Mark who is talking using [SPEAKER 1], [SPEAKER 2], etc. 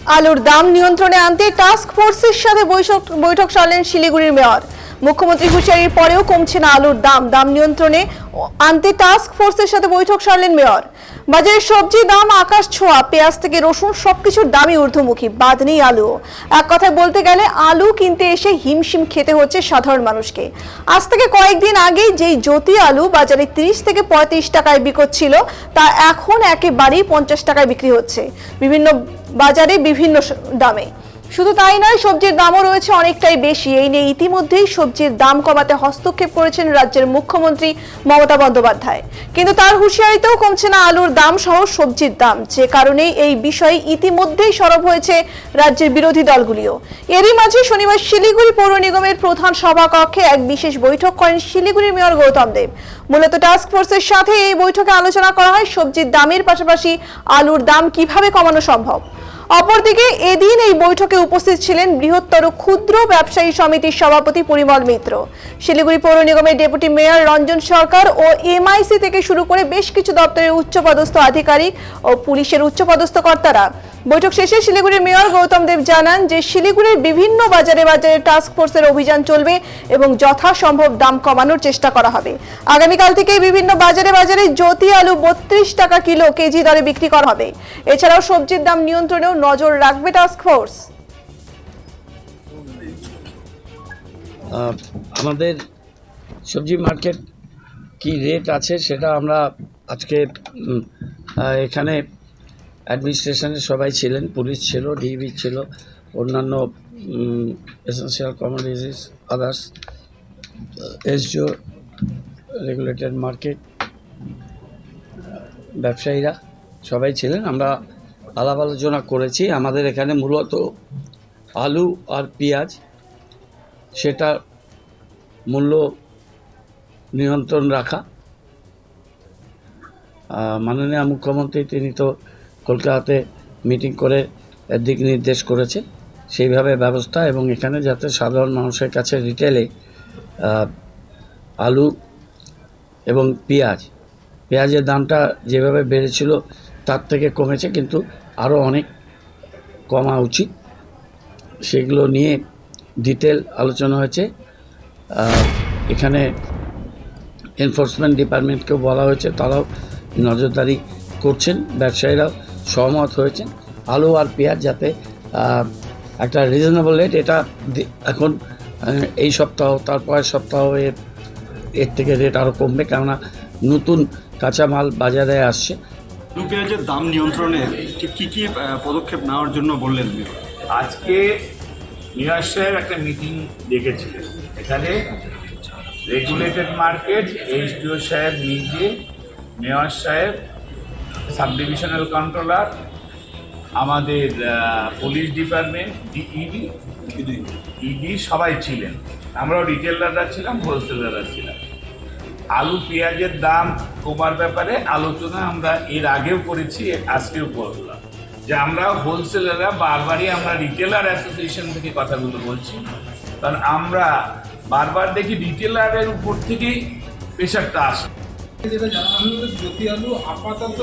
[SPEAKER 1] আলুর দাম নিয়ন্ত্রণে আনতে টাস্ক ফোর্সের সাথে বৈঠক সারলেন শিলিগুড়ির মেয়র। মুখ্যমন্ত্রী হুঁশিয়ারির পরেও কমছে না আলুর দাম নিয়ন্ত্রণে আনতে টাস্ক ফোর্সের সাথে বৈঠক সারলেন মেয়র। বাজারে সবজির দাম আকাশ ছোঁয়া, পেঁয়াজ থেকে রসুন সবকিছুর দামই ঊর্ধ্বমুখী, বাদ নেই আলু। এক কথায় বলতে গেলে আলু কিনতে এসে হিমশিম খেতে হচ্ছে সাধারণ মানুষকে। আজ থেকে কয়েকদিন আগেই যেই জ্যোতি আলু বাজারে 30 থেকে 35 টাকায় বিকোচ্ছিল, তা এখন একেবারেই 50 টাকায় বিক্রি হচ্ছে বিভিন্ন বাজারে বিভিন্ন দামে। শুধু তাই নয়, সবজির দামও রয়েছে অনেকটাই বেশি। এই নিয়ে ইতিমধ্যেই সবজির দাম কমাতে হস্তক্ষেপ করেছেন রাজ্যের মুখ্যমন্ত্রী মমতা বন্দ্যোপাধ্যায়, কিন্তু তার হুঁশিয়ারিতেও কমছে না আলুর দাম সহ সবজির দাম, যে কারণে এই বিষয়ে ইতিমধ্যেই সরব হয়েছে রাজ্যের বিরোধী দলগুলিও। এরই মাঝে শনিবার শিলিগুড়ি পৌর নিগমের প্রধান সভাকক্ষে এক বিশেষ বৈঠক করেন শিলিগুড়ির মেয়র গৌতম দেব। মূলত টাস্ক ফোর্সের সাথে এই বৈঠকে আলোচনা করা হয় সবজির দামের পাশাপাশি আলুর দাম কিভাবে কমানো সম্ভব। অপরদিকে এদিন এই বৈঠকে উপস্থিত ছিলেন বৃহত্তর ক্ষুদ্র ব্যবসায়ী সমিতির সভাপতি পরিমল মিত্র, শিলিগুড়ি পৌর নিগমের ডেপুটি মেয়র রঞ্জন সরকার ও এমআইসি থেকে শুরু করে বেশ কিছু দপ্তরের উচ্চপদস্থ আধিকারিক ও পুলিশের উচ্চপদস্থ কর্তারা। বৈঠক শেষে শিলিগুড়ির মেয়র গৌতম দেব জানান যে শিলিগুড়ির বিভিন্ন বাজারে টাস্ক ফোর্সের অভিযান চলবে এবং যথাসম্ভব দাম কমানোর চেষ্টা করা হবে। আগামীকাল থেকে বিভিন্ন বাজারে জ্যোতি আলু 32 টাকা কিলো কেজি দরে বিক্রি করা হবে। এছাড়াও সবজির দাম নিয়ন্ত্রণেও নজর রাখবে টাস্ক ফোর্স।
[SPEAKER 2] আমাদের সবজি মার্কেট কি রেট আছে সেটা আমরা আজকে এখানে অ্যাডমিনিস্ট্রেশনের সবাই ছিলেন, পুলিশ ছিল, ডিবি ছিল, অন্যান্য essential commodities, others, SDO, regulated market, ব্যবসায়ীরা সবাই ছিলেন। আমরা আলাপ আলোচনা করেছি। আমাদের এখানে মূলত আলু আর পেঁয়াজ সেটা মূল্য নিয়ন্ত্রণ রাখা। মাননীয় মুখ্যমন্ত্রী তিনি তো কলকাতাতে মিটিং করে দিক নির্দেশ করেছেন, সেইভাবে ব্যবস্থা, এবং এখানে যাতে সাধারণ মানুষের কাছে রিটেলে আলু এবং পেঁয়াজের দামটা যেভাবে বেড়েছিল তার থেকে কমেছে, কিন্তু আরও অনেক কমা উচিত, সেগুলো নিয়ে ডিটেল আলোচনা হয়েছে। এখানে এনফোর্সমেন্ট ডিপার্টমেন্টকেও বলা হয়েছে, তারাও নজরদারি করছেন, ব্যবসায়ীরাও সহমত হয়েছেন। আলু আর পেঁয়াজ যাতে একটা রিজনেবল রেট, এটা এখন এই সপ্তাহ, তারপরের সপ্তাহ এর থেকে রেট আরও কমবে, কেননা নতুন কাঁচামাল বাজারে আসছে।
[SPEAKER 3] আলু পেঁয়াজের দাম নিয়ন্ত্রণে কী কী পদক্ষেপ নেওয়ার জন্য বললেন?
[SPEAKER 4] আজকে মেয়র সাহেব একটা মিটিং ডেকেছিলেন, এখানে রেগুলেটেড মার্কেট, এইচডিও সাহেব নিজে, মেয়র সাহেব, সাব ডিভিশনাল কন্ট্রোলার, আমাদের পুলিশ ডিপার্টমেন্ট, ইডি সবাই ছিলেন। আমরাও রিটেলাররা ছিলাম, হোলসেলাররা ছিলাম। আলু পেঁয়াজের দাম কমার ব্যাপারে আলোচনা আমরা এর আগেও করেছি, আজকেও করলাম, যে আমরা হোলসেলাররা বারবারই আমরা রিটেলার অ্যাসোসিয়েশন থেকে কথাগুলো বলছি, কারণ আমরা বারবার দেখি রিটেলারের উপর থেকেই প্রেশারটা আসে।
[SPEAKER 5] যেটা জানা হলো, জ্যোতি আলু আপাতত